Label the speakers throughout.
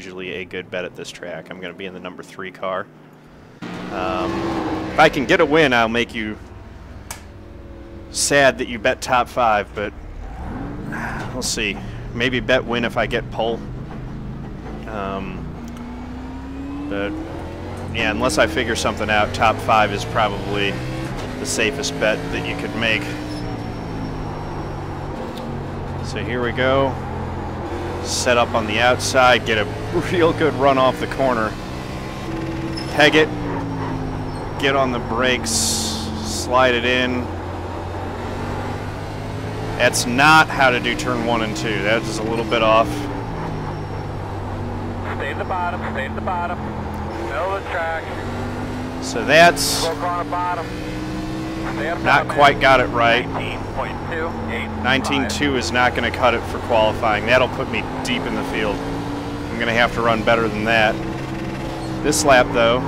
Speaker 1: usually a good bet at this track. I'm going to be in the number 3 car. If I can get a win, I'll make you sad that you bet top 5, but we'll see. Maybe bet win if I get pole. But yeah, unless I figure something out, top 5 is probably the safest bet that you could make. So here we go. Set up on the outside, get a real good run off the corner. Peg it, get on the brakes, slide it in. That's not how to do turn 1 and 2. That is a little bit off.
Speaker 2: Stay at the bottom, stay at the bottom. Middle of the track.
Speaker 1: So that's not quite got it right. 19.2 is not going to cut it for qualifying. That'll put me deep in the field. I'm going to have to run better than that. This lap, though,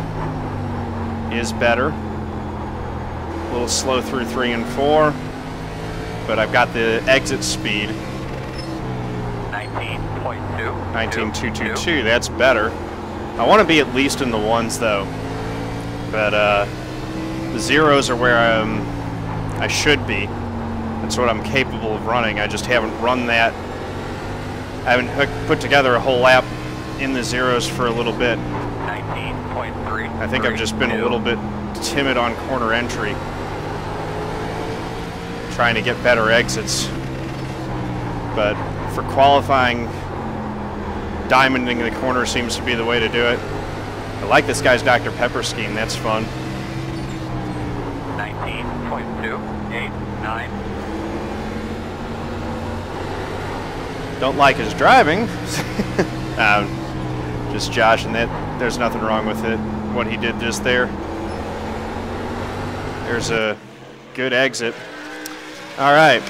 Speaker 1: is better. A little slow through 3 and 4, but I've got the exit speed.
Speaker 2: 19.2.
Speaker 1: 19.222, that's better. I want to be at least in the 1s, though. But the 0s are where I should be. That's what I'm capable of running. I just haven't run that. I haven't put together a whole lap in the 0s for a little bit.
Speaker 2: 19.3.
Speaker 1: I think I've just been a little bit timid on corner entry. Trying to get better exits. But for qualifying, diamonding the corner seems to be the way to do it. I like this guy's Dr. Pepper scheme. That's fun.
Speaker 2: 19.289.
Speaker 1: Don't like his driving. Just joshing that. There's nothing wrong with it. What he did just there. There's a good exit. All right.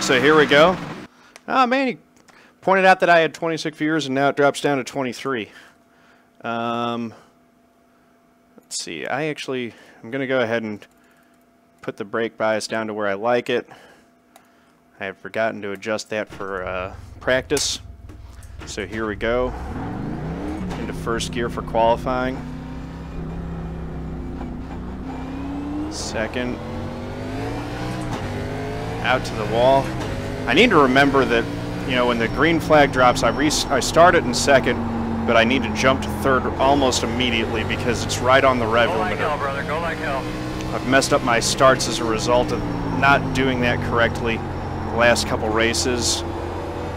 Speaker 1: So here we go. Oh, man, he pointed out that I had 26 viewers, and now it drops down to 23. Let's see. I'm going to go ahead and put the brake bias down to where I like it. I have forgotten to adjust that for practice. So here we go. Into first gear for qualifying. Second. Out to the wall. I need to remember that, you know, when the green flag drops, I start it in second, but I need to jump to third almost immediately because it's right on the rev limiter.
Speaker 2: Go like hell, brother. Go like hell.
Speaker 1: I've messed up my starts as a result of not doing that correctly the last couple races,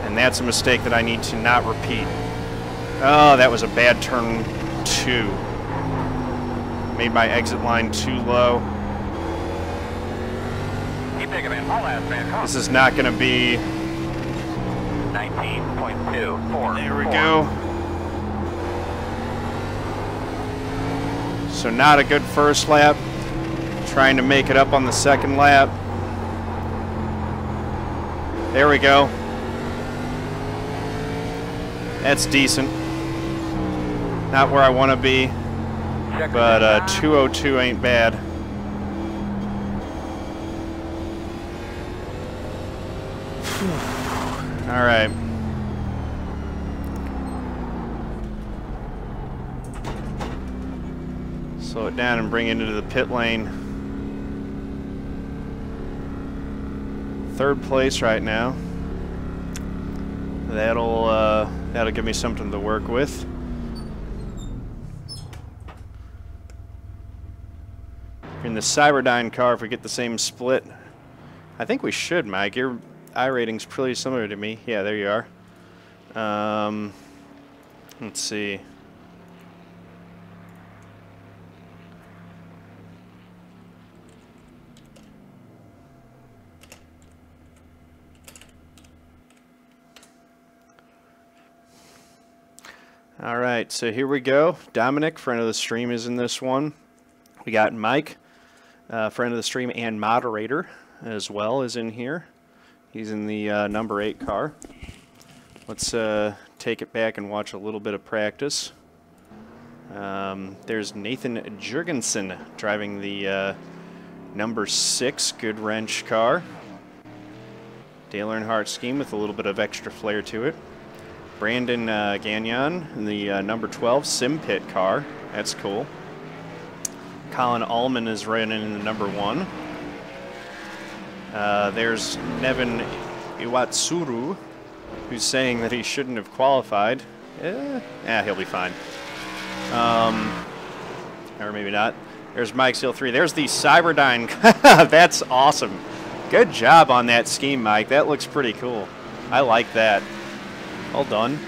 Speaker 1: and that's a mistake that I need to not repeat. Oh, that was a bad turn 2. Made my exit line too low.
Speaker 2: Keep taking it. All ass, man. Come on.
Speaker 1: This is not going to be...
Speaker 2: 19.24.
Speaker 1: There we go. So not a good first lap. Trying to make it up on the second lap. There we go. That's decent. Not where I want to be, but 2:02 ain't bad. All right. Slow it down and bring it into the pit lane. Third place right now. That'll give me something to work with. In the Cyberdyne car, if we get the same split, I think we should, Mike. Your iRating's pretty similar to me. Yeah, there you are. Let's see. All right, so here we go. Dominic, friend of the stream, is in this one. We got Mike, friend of the stream and moderator as well, is in here. He's in the number 8 car. Let's take it back and watch a little bit of practice. There's Nathan Jurgensen driving the number 6 Good Wrench car. Dale Earnhardt scheme with a little bit of extra flair to it. Brandon Gagnon in the number 12 Sim Pit car. That's cool. Colin Allman is running in the number 1. There's Nevin Iwatsuru, who's saying that he shouldn't have qualified. He'll be fine. Or maybe not. There's Mike Seal 3. There's the Cyberdyne. That's awesome. Good job on that scheme, Mike. That looks pretty cool. I like that. Well done.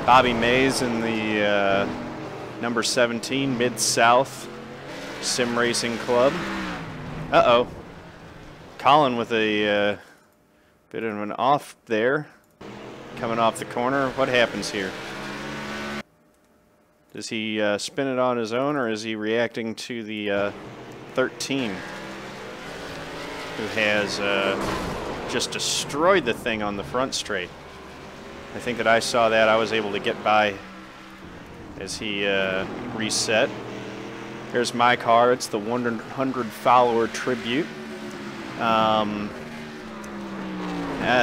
Speaker 1: Bobby Mays in the number 17 Mid-South Sim Racing Club. Uh-oh. Colin with a bit of an off there. Coming off the corner. What happens here? Does he spin it on his own, or is he reacting to the 13, who has just destroyed the thing on the front straight? I think that I saw that. I was able to get by as he reset. There's my car. It's the 100 follower tribute. I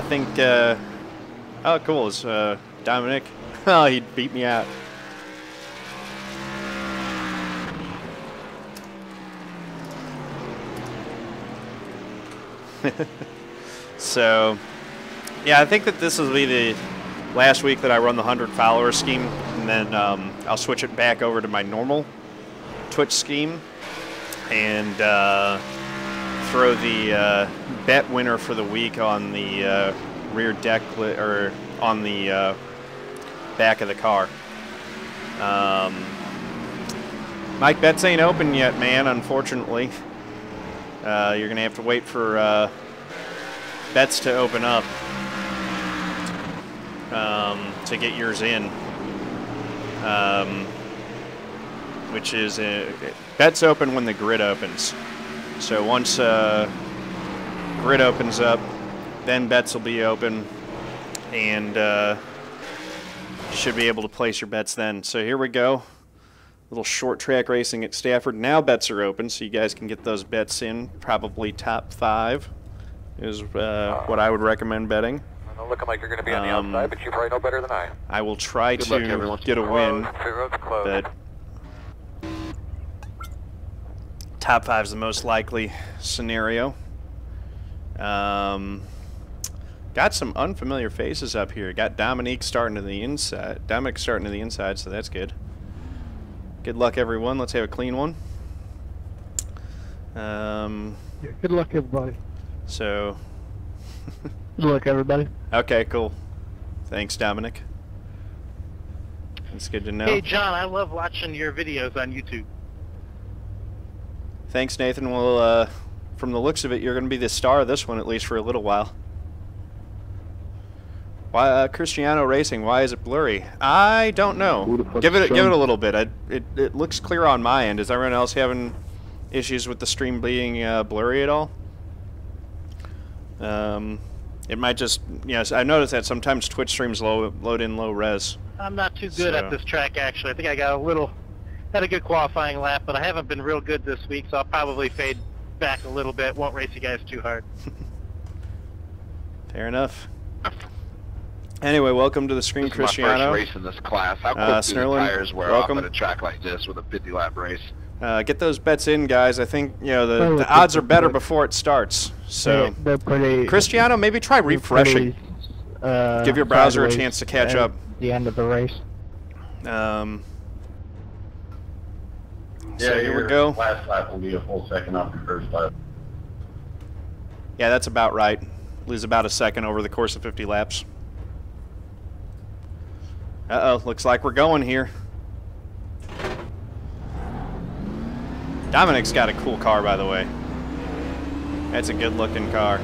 Speaker 1: think, oh, cool. It's Dominic. Oh, he beat me out. So, yeah, I think that this will be the last week that I run the 100 follower scheme, and then I'll switch it back over to my normal Twitch scheme and throw the bet winner for the week on the rear deck or on the back of the car. Mike, bets ain't open yet, man, unfortunately. You're going to have to wait for bets to open up to get yours in, which is bets open when the grid opens. So once grid opens up, then bets will be open, and should be able to place your bets then. So here we go. Little short track racing at Stafford. Now bets are open, so you guys can get those bets in. Probably top 5 is what I would recommend betting.
Speaker 2: It's looking like you're going to be on the outside, but you probably know better than I.
Speaker 1: I will try to get a win, but top 5 is the most likely scenario. Got some unfamiliar faces up here. Got Dominique starting to the inside. Dominic starting to the inside, so that's good. Good luck, everyone. Let's have a clean one.
Speaker 3: Yeah, good luck, everybody.
Speaker 1: So.
Speaker 3: Good luck, everybody.
Speaker 1: Okay, cool. Thanks, Dominic. That's good to know.
Speaker 4: Hey, John, I love watching your videos on YouTube.
Speaker 1: Thanks, Nathan. Well, from the looks of it, you're going to be the star of this one, at least for a little while. Why, Cristiano Racing, why is it blurry? I don't know. Give it a little bit. It looks clear on my end. Is everyone else having issues with the stream being blurry at all? It might just, yes, I noticed that sometimes Twitch streams load in low res.
Speaker 4: I'm not too good at this track, actually. I think I got had a good qualifying lap, but I haven't been real good this week, so I'll probably fade back a little bit. Won't race you guys too hard.
Speaker 1: Fair enough. Anyway, welcome to the screen, Cristiano.
Speaker 5: This is my first race in this class. How quick do the tires wear off at a track like this with a 50-lap race?
Speaker 1: Get those bets in, guys. I think the odds are better before it starts. So,
Speaker 3: they're pretty,
Speaker 1: Cristiano, maybe try refreshing. Give your browser a chance to catch up.
Speaker 3: The end of the race.
Speaker 1: So here we go.
Speaker 5: Last lap will be a full second off the first lap.
Speaker 1: Yeah, that's about right. Lose about a second over the course of 50 laps. Uh-oh, looks like we're going here. Dominic's got a cool car, by the way. That's a good-looking car.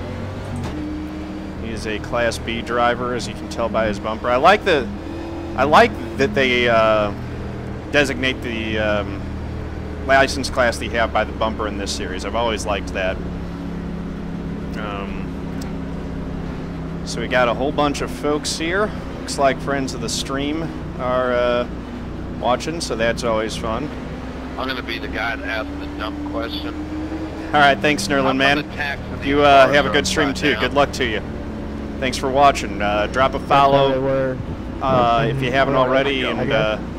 Speaker 1: He's a Class B driver, as you can tell by his bumper. I like that they designate the license class that you have by the bumper in this series. I've always liked that. So we got a whole bunch of folks here. Looks like friends of the stream are watching, so that's always fun.
Speaker 5: I'm going to be the guy to ask the dumb question.
Speaker 1: All right, thanks, Nerlin, man. You have a good stream, too. Good luck to you. Thanks for watching. Drop a follow if you haven't already, and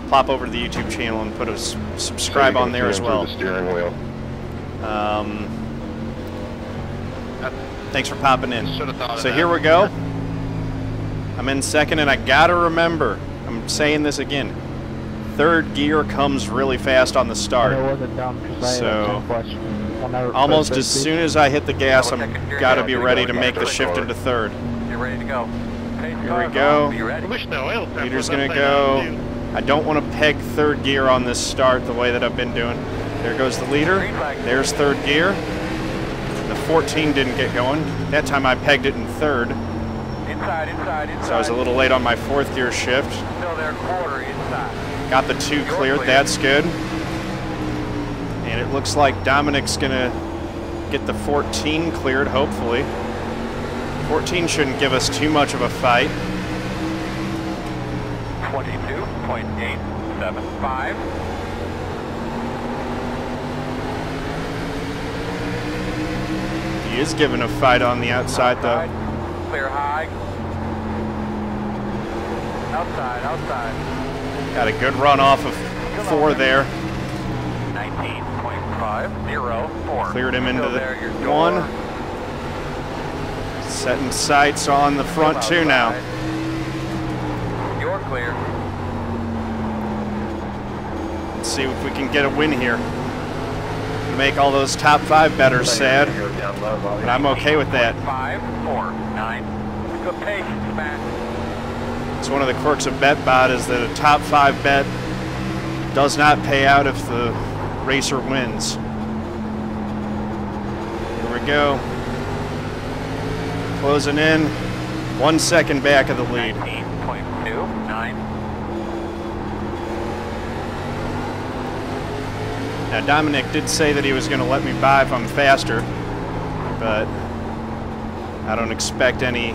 Speaker 1: pop over to the YouTube channel and put a subscribe on there as well.
Speaker 5: The steering wheel.
Speaker 1: Thanks for popping in. So here we go. I'm in second, and I gotta remember, I'm saying this again, third gear comes really fast on the start. So almost as soon as I hit the gas, I'm gotta be ready to make the shift into third.
Speaker 2: You're ready to go.
Speaker 1: Here we go. Leader's gonna go. I don't want to peg third gear on this start the way that I've been doing. There goes the leader. There's third gear. The 14 didn't get going. That time I pegged it in third.
Speaker 2: Inside.
Speaker 1: So I was a little late on my fourth gear shift.
Speaker 2: Still there, quarter inside.
Speaker 1: Got the 2 cleared. That's good. And it looks like Dominic's gonna get the 14 cleared, hopefully. 14 shouldn't give us too much of a fight.
Speaker 2: 22.875.
Speaker 1: He is giving a fight on the outside, though.
Speaker 2: Clear high. Outside.
Speaker 1: Got a good run off of 4 there.
Speaker 2: 19.504.
Speaker 1: Cleared him into the 1. Setting sights on the front 2 now.
Speaker 2: You're clear.
Speaker 1: Let's see if we can get a win here. Make all those top 5 bettors sad, but I'm okay with that.
Speaker 2: 549. Good patience, man.
Speaker 1: It's one of the quirks of BetBot is that a top 5 bet does not pay out if the racer wins. Here we go. Closing in. 1 second back of the lead.
Speaker 2: 19.29.
Speaker 1: Now Dominic did say that he was going to let me by if I'm faster, but I don't expect any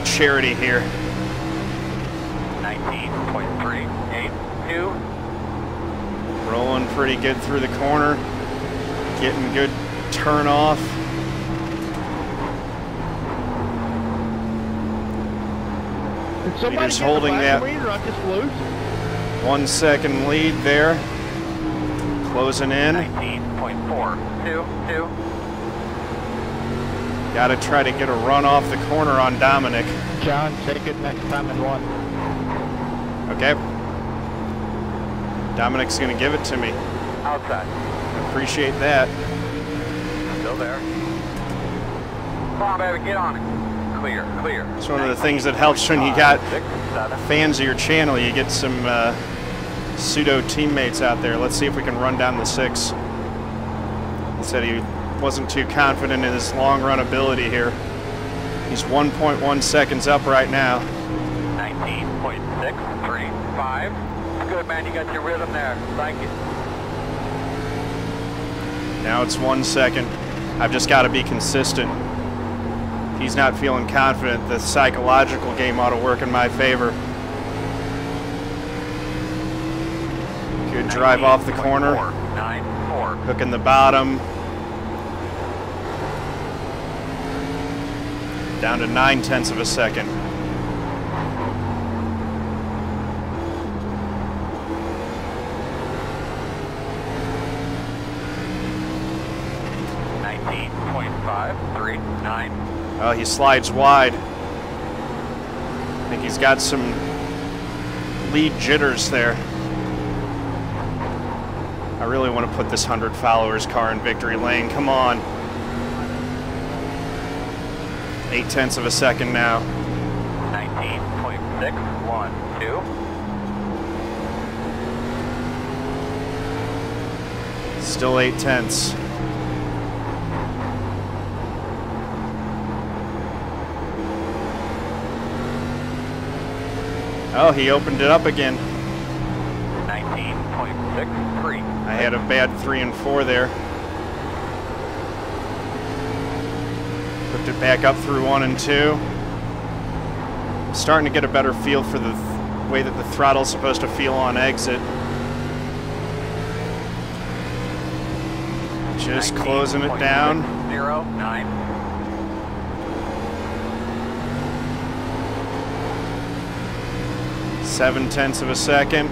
Speaker 1: charity here.
Speaker 2: 19.382.
Speaker 1: Rolling pretty good through the corner. Getting good turn off. Leader's holding that 1 second lead there. Closing in.
Speaker 2: 19.422.
Speaker 1: Got to try to get a run off the corner on Dominic.
Speaker 3: John, take it next time in 1.
Speaker 1: Okay. Dominic's going to give it to me.
Speaker 2: Outside.
Speaker 1: Appreciate that.
Speaker 2: Still there. Come on, baby, get on it. Clear.
Speaker 1: It's one of the things that helps when you got fans of your channel. You get some pseudo teammates out there. Let's see if we can run down the 6. He said he wasn't too confident in his long run ability here. He's 1.1 seconds up right now.
Speaker 2: 19.635. Good, man. You got your rhythm there. Thank you.
Speaker 1: Now it's 1 second. I've just got to be consistent. If he's not feeling confident, the psychological game ought to work in my favor. Good drive off the corner.
Speaker 2: 94.
Speaker 1: Hooking the bottom. Down to 0.9 of a second. Oh, he slides wide. I think he's got some lead jitters there. I really want to put this 100 followers car in victory lane. Come on. 0.8 of a second now.
Speaker 2: 19.612.
Speaker 1: Still 0.8. Oh, he opened it up again.
Speaker 2: 19.63.
Speaker 1: I had a bad 3 and 4 there. Hooked it back up through 1 and 2. Starting to get a better feel for the way that the throttle's supposed to feel on exit. Just closing it down.
Speaker 2: 0.09.
Speaker 1: 0.7 of a second.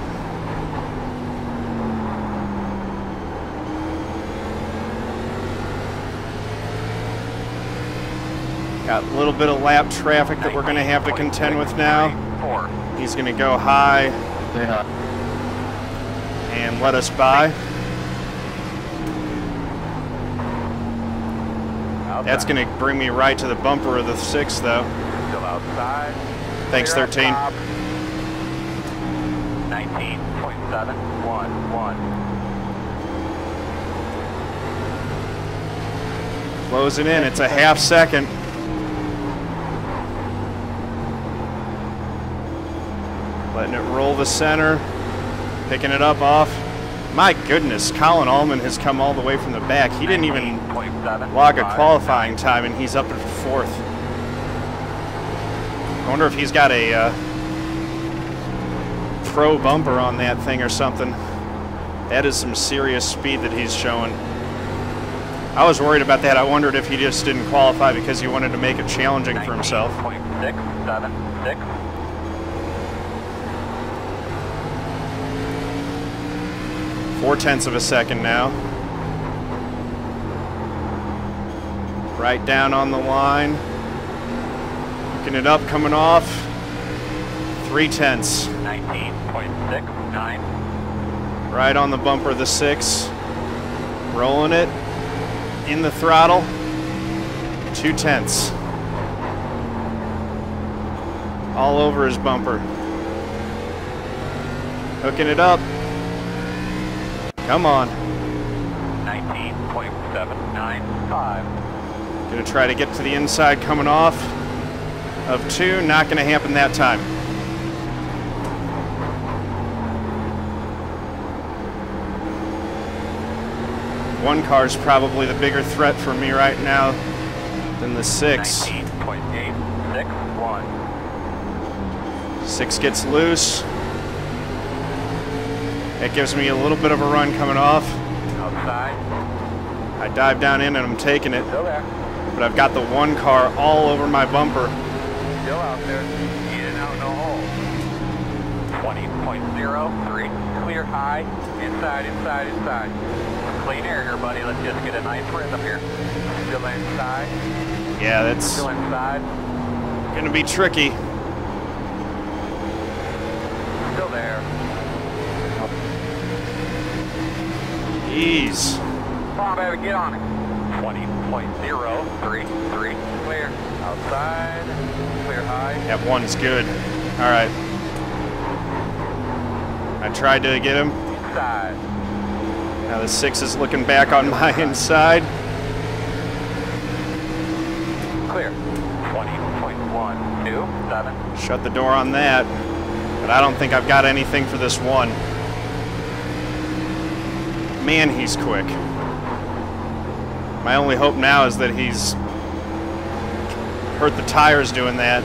Speaker 1: Got a little bit of lap traffic that we're going to have to contend with now. He's going to go high and let us by. That's going to bring me right to the bumper of the 6, though.
Speaker 2: Still outside.
Speaker 1: Thanks, 13.
Speaker 2: 19.711.
Speaker 1: Closing in. It's a half second. Letting it roll the center. Picking it up off. My goodness, Colin Allman has come all the way from the back. He didn't even log a qualifying time, and he's up at 4th. I wonder if he's got a pro bumper on that thing or something. That is some serious speed that he's showing. I was worried about that. I wondered if he just didn't qualify because he wanted to make it challenging for himself.
Speaker 2: 19.676.
Speaker 1: 0.4 of a second now. Right down on the line. Picking it up, coming off. 0.3.
Speaker 2: 19.69.
Speaker 1: Right on the bumper of the 6. Rolling it. In the throttle. 0.2. All over his bumper. Hooking it up. Come on.
Speaker 2: 19.795.
Speaker 1: Gonna try to get to the inside coming off of 2. Not gonna happen that time. One car's probably the bigger threat for me right now than the 6.
Speaker 2: 19.861.
Speaker 1: 6 gets loose. That gives me a little bit of a run coming off.
Speaker 2: Outside.
Speaker 1: I dive down in and I'm taking it.
Speaker 2: Still there.
Speaker 1: But I've got the 1 car all over my bumper.
Speaker 2: Still out there. In and out, no hole. 20.03. Clear high. Inside, inside, inside. Clean air here, buddy. Let's just get a nice rhythm here. Still inside.
Speaker 1: Yeah, that's
Speaker 2: Still inside.
Speaker 1: gonna be tricky.
Speaker 2: Still there.
Speaker 1: Ease.
Speaker 2: Come on, baby, get on it. 20.033. Clear. Outside. Clear high.
Speaker 1: That 1's good. All right. I tried to get him.
Speaker 2: Inside.
Speaker 1: Now the 6 is looking back on my inside.
Speaker 2: Clear. 20.127.
Speaker 1: Shut the door on that. But I don't think I've got anything for this 1. Man, he's quick. My only hope now is that he's hurt the tires doing that.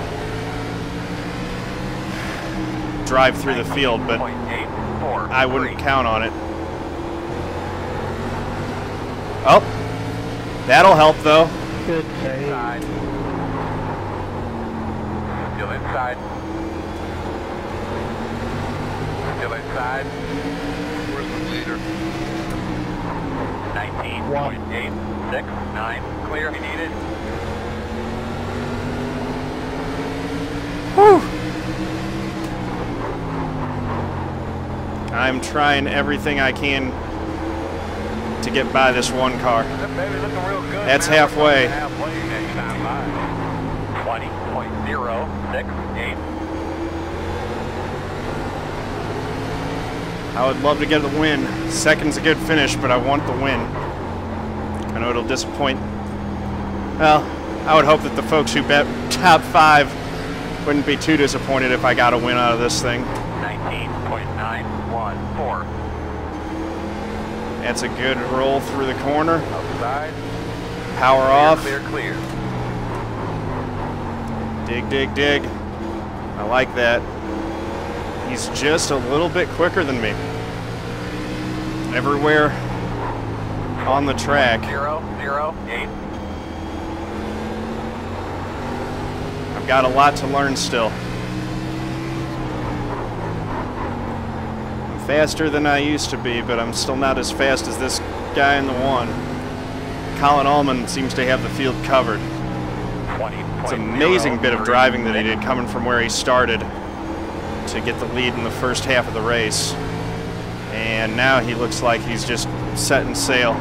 Speaker 1: Drive through the field, but I wouldn't count on it. Oh, that'll help though.
Speaker 3: Good save.
Speaker 2: Inside. Still inside. Still inside.
Speaker 5: Where's the leader?
Speaker 2: 19.869. Clear if you need it.
Speaker 1: Whew. I'm trying everything I can to get by this 1 car.
Speaker 2: That baby looking real good.
Speaker 1: That's
Speaker 2: man.
Speaker 1: halfway.
Speaker 2: Halfway next time by. 20.068.
Speaker 1: I would love to get the win. Second's a good finish, but I want the win. I know it'll disappoint. Well, I would hope that the folks who bet top 5 wouldn't be too disappointed if I got a win out of this thing.
Speaker 2: 19.914.
Speaker 1: That's a good roll through the corner.
Speaker 2: Outside.
Speaker 1: Power
Speaker 2: Clear,
Speaker 1: off.
Speaker 2: clear, clear.
Speaker 1: Dig, dig, dig. I like that. He's just a little bit quicker than me. Everywhere on the track.
Speaker 2: 008.
Speaker 1: I've got a lot to learn still. faster than I used to be, but I'm still not as fast as this guy in the one. Colin Allman seems to have the field covered. It's an amazing bit of driving that he did coming from where he started to get the lead in the first half of the race. And now he looks like he's just setting sail.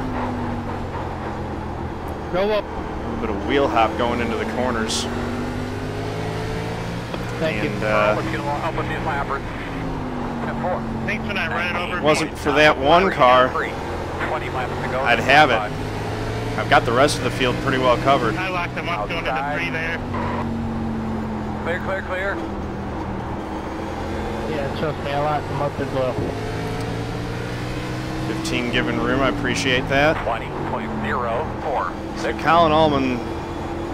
Speaker 3: Go up.
Speaker 1: A little bit of wheel hop going into the corners.
Speaker 3: Thank you.
Speaker 2: Let's get up with these lappers.
Speaker 4: Thanks for not running over me.
Speaker 1: Wasn't for that one car,
Speaker 2: 20 laps to go.
Speaker 1: I'd have it. I've got the rest of the field pretty well covered.
Speaker 4: I locked him up going into 3 there.
Speaker 2: Clear, clear, clear.
Speaker 3: Yeah, trust me, I locked them up as well.
Speaker 1: 15 given room, I appreciate that.
Speaker 2: 20.04.
Speaker 1: So Colin Allman,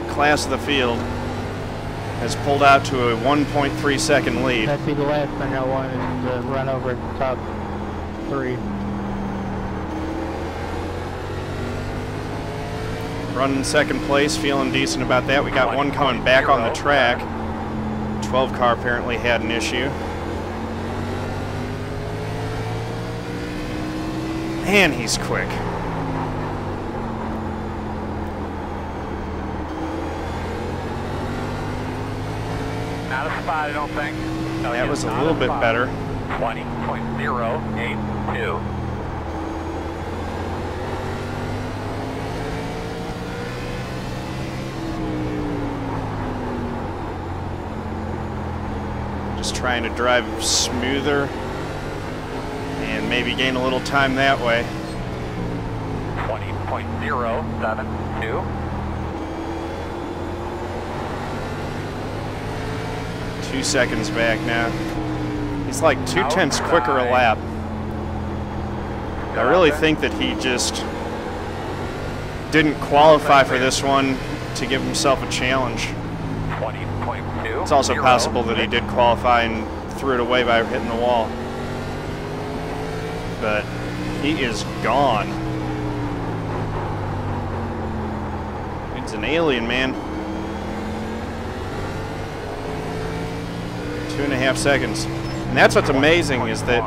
Speaker 1: class of the field, has pulled out to a 1.3 second lead.
Speaker 3: That'd be the last thing I want is to run over the top 3.
Speaker 1: Running second place, feeling decent about that. We got one coming back on the track. 12 car apparently had an issue. Man, he's quick.
Speaker 2: Not a spot, I don't think. No,
Speaker 1: That was a little bit better.
Speaker 2: 20.082.
Speaker 1: Just trying to drive smoother and maybe gain a little time that way.
Speaker 2: 20.072.
Speaker 1: 2 seconds back now. He's like 2/10 quicker a lap. I really think that he just didn't qualify for this one to give himself a challenge.
Speaker 2: 20.2.
Speaker 1: It's also possible that he did qualify and threw it away by hitting the wall. But he is gone. It's an alien, man. 2.5 seconds. And that's what's amazing is that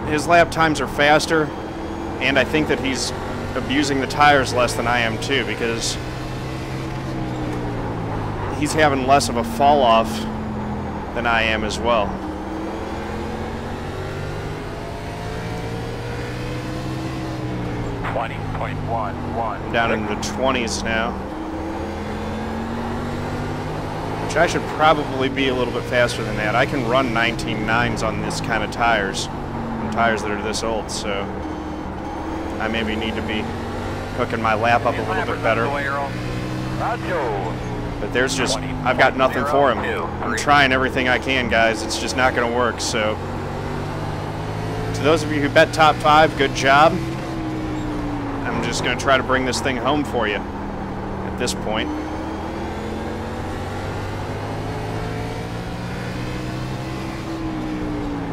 Speaker 1: his lap times are faster, and I think that he's abusing the tires less than I am too, because he's having less of a fall off than I am as well. Down in the 20s now. Which I should probably be a little bit faster than that. I can run 19.9s on this kind of tires, tires that are this old, so I maybe need to be hooking my lap up a little bit better. But there's just, I've got nothing for him. I'm trying everything I can, guys. It's just not going to work, so to those of you who bet top 5, good job. I'm just going to try to bring this thing home for you at this point.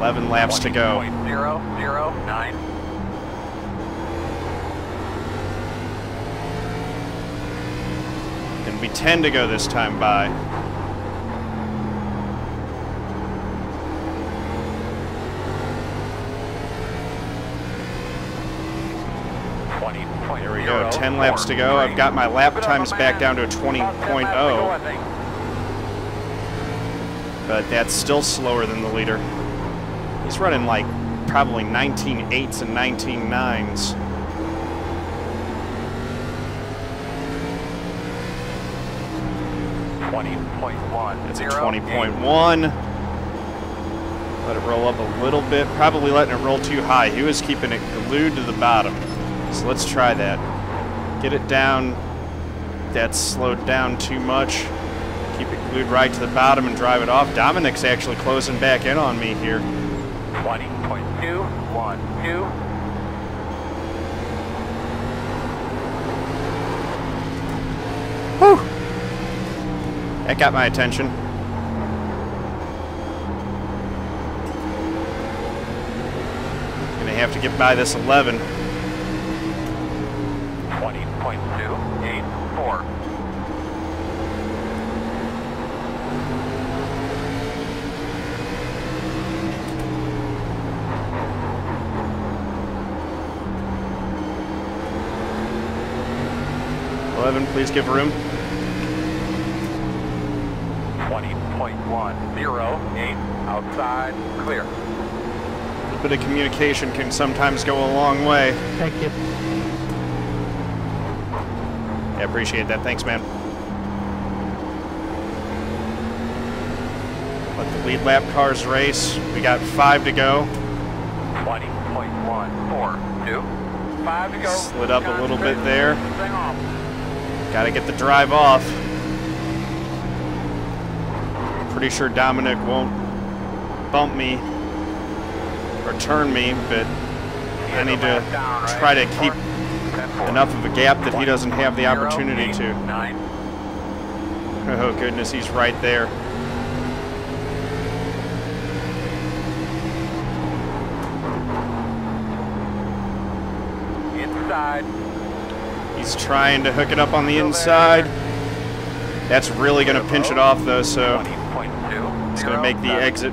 Speaker 1: $11 laps to go.
Speaker 2: 0.009.
Speaker 1: Going to be 10 to go this time by. There we go, 10 laps to go. I've got my lap times back down to a 20.0. But that's still slower than the leader. He's running like probably 19.8s and 19.9s. It's a 20.1. Let it roll up a little bit. Probably letting it roll too high. He was keeping it glued to the bottom. So let's try that. Get it down. That's slowed down too much. Keep it glued right to the bottom and drive it off. Dominic's actually closing back in on me here.
Speaker 2: 20.212.
Speaker 1: Whew! That got my attention. Gonna have to get by this 11.
Speaker 2: 20.284.
Speaker 1: 11, please give room.
Speaker 2: 20.108, outside, clear.
Speaker 1: A little bit of communication can sometimes go a long way.
Speaker 3: Thank you.
Speaker 1: I appreciate that. Thanks, man. Let the lead lap cars race. We got 5 to go.
Speaker 2: 20.142. 5 to go.
Speaker 1: Slid up a little bit there. Got to get the drive off. Pretty sure Dominic won't bump me or turn me, but I need to try to keep enough of a gap that he doesn't have the opportunity to. Oh goodness, he's right there.
Speaker 2: Inside.
Speaker 1: He's trying to hook it up on the inside. That's really going to pinch it off though, so it's going to make the exit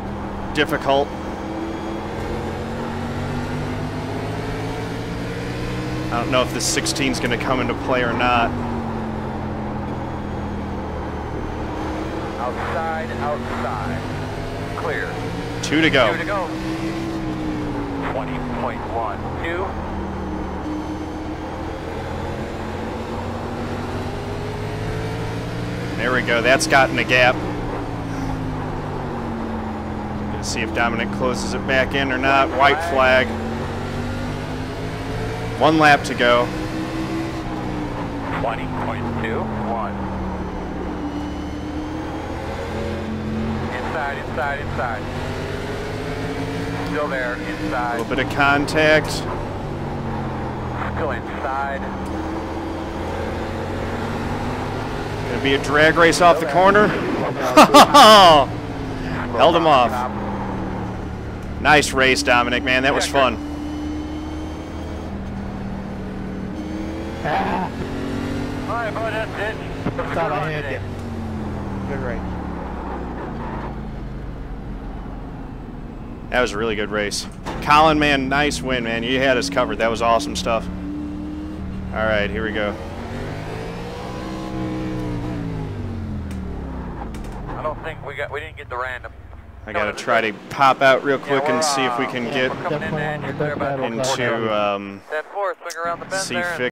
Speaker 1: difficult. I don't know if this 16 is going to come into play or not.
Speaker 2: Outside, outside. Clear.
Speaker 1: 2 to go.
Speaker 2: 2 to go. 20.12.
Speaker 1: There we go. That's gotten a gap. Gonna see if Dominic closes it back in or not. White flag. 1 lap to go.
Speaker 2: 20.21. Inside, inside, inside. Still there,
Speaker 1: A
Speaker 2: inside.
Speaker 1: little bit of contact.
Speaker 2: Still inside.
Speaker 1: Gonna be a drag race off the corner. Held him off. Nice race, Dominic, man. That was fun.
Speaker 3: Ah,
Speaker 2: Alright, bud, that's it.
Speaker 3: thought I had you. Good race.
Speaker 1: That was a really good race. Colin, man, nice win, man. You had us covered. That was awesome stuff. All right, here we go.
Speaker 2: I don't think we didn't get the random.
Speaker 1: I gotta try to pop out real quick and see if we can get
Speaker 2: We're coming in there, and you're clear about
Speaker 1: into
Speaker 2: that fourth, swing around the bend there.
Speaker 1: C6.